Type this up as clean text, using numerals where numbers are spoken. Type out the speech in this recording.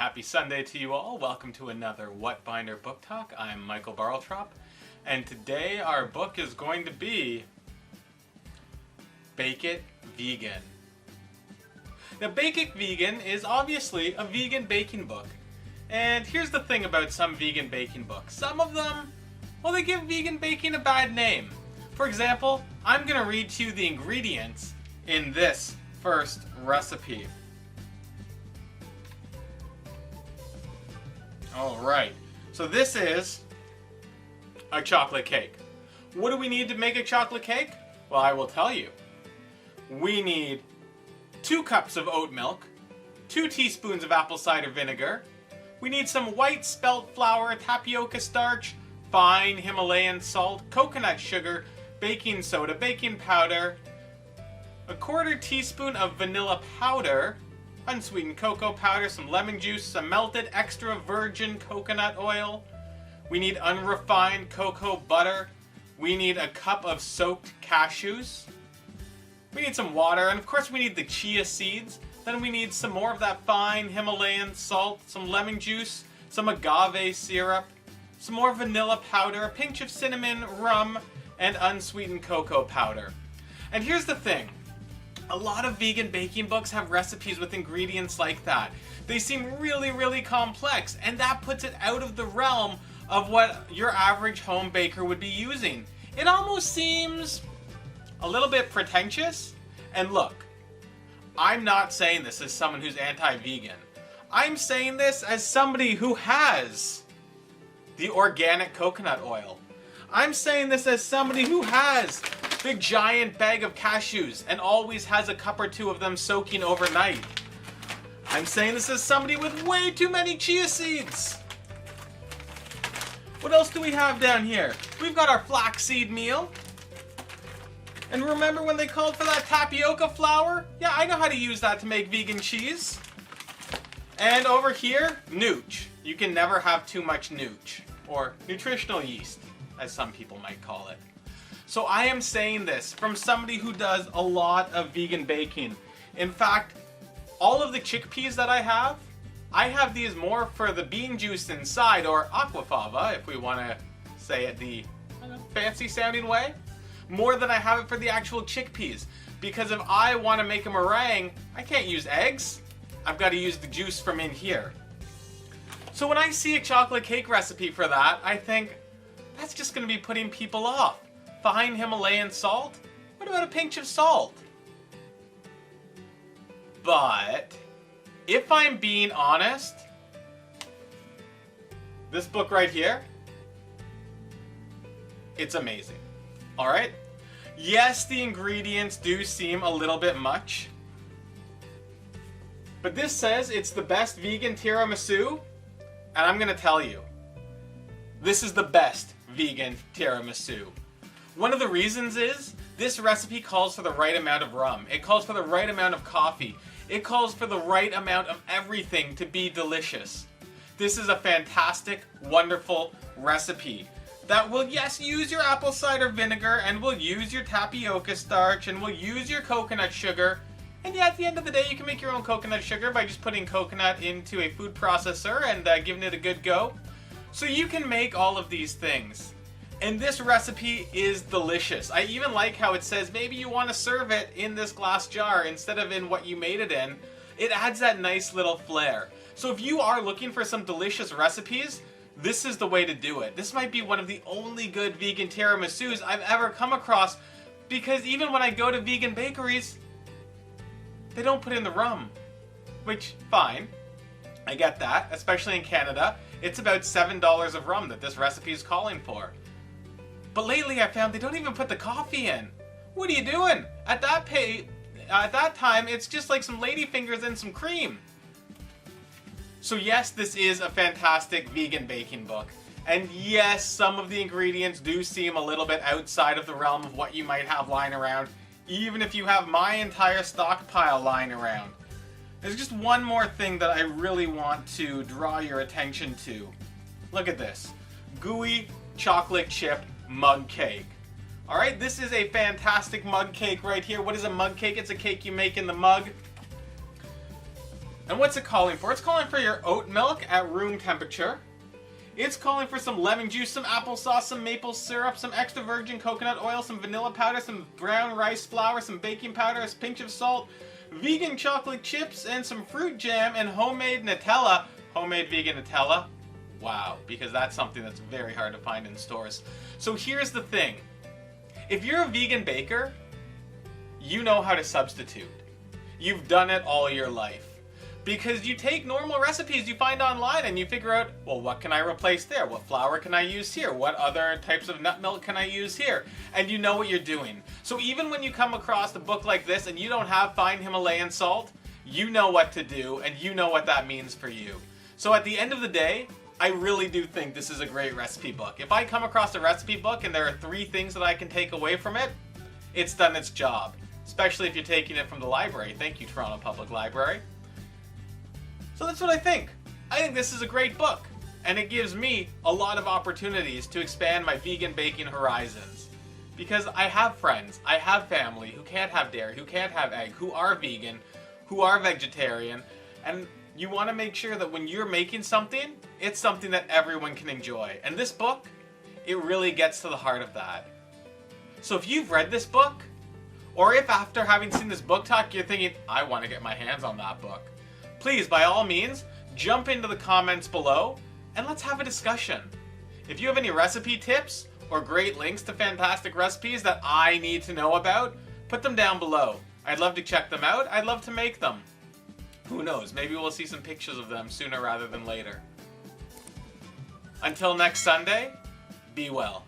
happy Sunday to you all. Welcome to another What Binder Book Talk. I'm Michael Barltrop, and today our book is going to be Bake It Vegan. Now, Bake It Vegan is obviously a vegan baking book. And here's the thing about some vegan baking books. Some of them, well, they give vegan baking a bad name. For example, I'm going to read to you the ingredients in this first recipe. Alright, so this is a chocolate cake. What do we need to make a chocolate cake? Well, I will tell you. We need 2 cups of oat milk, 2 teaspoons of apple cider vinegar, we need some white spelt flour, tapioca starch, fine Himalayan salt, coconut sugar, baking soda, baking powder, a 1/4 teaspoon of vanilla powder, unsweetened cocoa powder, some lemon juice, some melted extra virgin coconut oil. We need unrefined cocoa butter. We need a cup of soaked cashews. We need some water, and of course we need the chia seeds. Then we need some more of that fine Himalayan salt, some lemon juice, some agave syrup, some more vanilla powder, a pinch of cinnamon, rum, and unsweetened cocoa powder. And here's the thing. A lot of vegan baking books have recipes with ingredients like that. They seem really, really complex, and that puts it out of the realm of what your average home baker would be using. It almost seems a little bit pretentious. And look, I'm not saying this as someone who's anti-vegan. I'm saying this as somebody who has the organic coconut oil. I'm saying this as somebody who has the giant bag of cashews and always has a cup or 2 of them soaking overnight. I'm saying this as somebody with way too many chia seeds. What else do we have down here? We've got our Flaxseed Meal. And remember when they called for that tapioca flour? Yeah, I know how to use that to make vegan cheese. And over here, nooch. You can never have too much nooch, or nutritional yeast, as some people might call it. So I am saying this from somebody who does a lot of vegan baking. In fact, all of the chickpeas that I have these more for the bean juice inside, or aquafaba, if we want to say it the fancy sounding way, more than I have it for the actual chickpeas. Because if I want to make a meringue, I can't use eggs. I've got to use the juice from in here. So when I see a chocolate cake recipe for that, I think, that's just going to be putting people off. Fine Himalayan salt? What about a pinch of salt? But if I'm being honest, this book right here, it's amazing. Alright? Yes, the ingredients do seem a little bit much. But this says it's the best vegan tiramisu, and I'm going to tell you, this is the best vegan tiramisu. One of the reasons is, this recipe calls for the right amount of rum. It calls for the right amount of coffee. It calls for the right amount of everything to be delicious. This is a fantastic, wonderful recipe that will, yes, use your apple cider vinegar, and will use your tapioca starch, and will use your coconut sugar. And yeah, at the end of the day, you can make your own coconut sugar by just putting coconut into a food processor and giving it a good go. So you can make all of these things. And this recipe is delicious. I even like how it says maybe you want to serve it in this glass jar instead of in what you made it in. It adds that nice little flair. So if you are looking for some delicious recipes, this is the way to do it. This might be one of the only good vegan tiramisus I've ever come across, because even when I go to vegan bakeries, they don't put in the rum. Which, fine. I get that, especially in Canada. It's about $7 of rum that this recipe is calling for. But lately I found they don't even put the coffee in. What are you doing? At that time, it's just like some ladyfingers and some cream. So yes, this is a fantastic vegan baking book. And yes, some of the ingredients do seem a little bit outside of the realm of what you might have lying around, even if you have my entire stockpile lying around. There's just one more thing that I really want to draw your attention to. Look at this. Gooey chocolate chip mug cake. Alright, this is a fantastic mug cake right here. What is a mug cake? It's a cake you make in the mug. And what's it calling for? It's calling for your oat milk at room temperature. It's calling for some lemon juice, some applesauce, some maple syrup, some extra virgin coconut oil, some vanilla powder, some brown rice flour, some baking powder, a pinch of salt, vegan chocolate chips, and some fruit jam, and homemade Nutella. Homemade vegan Nutella. Wow, because that's something that's very hard to find in stores. So here's the thing. If you're a vegan baker, you know how to substitute. You've done it all your life. Because you take normal recipes you find online and you figure out, well, what can I replace there? What flour can I use here? What other types of nut milk can I use here? And you know what you're doing. So even when you come across a book like this and you don't have fine Himalayan salt, you know what to do and you know what that means for you. So at the end of the day, I really do think this is a great recipe book. If I come across a recipe book and there are 3 things that I can take away from it, it's done its job. Especially if you're taking it from the library. Thank you, Toronto Public Library. So that's what I think. I think this is a great book, and it gives me a lot of opportunities to expand my vegan baking horizons. Because I have friends, I have family who can't have dairy, who can't have egg, who are vegan, who are vegetarian, and you want to make sure that when you're making something, it's something that everyone can enjoy. And this book, it really gets to the heart of that. So if you've read this book, or if after having seen this book talk, you're thinking, I want to get my hands on that book, please, by all means, jump into the comments below and let's have a discussion. If you have any recipe tips or great links to fantastic recipes that I need to know about, put them down below. I'd love to check them out. I'd love to make them. Who knows, maybe we'll see some pictures of them sooner rather than later. Until next Sunday, be well.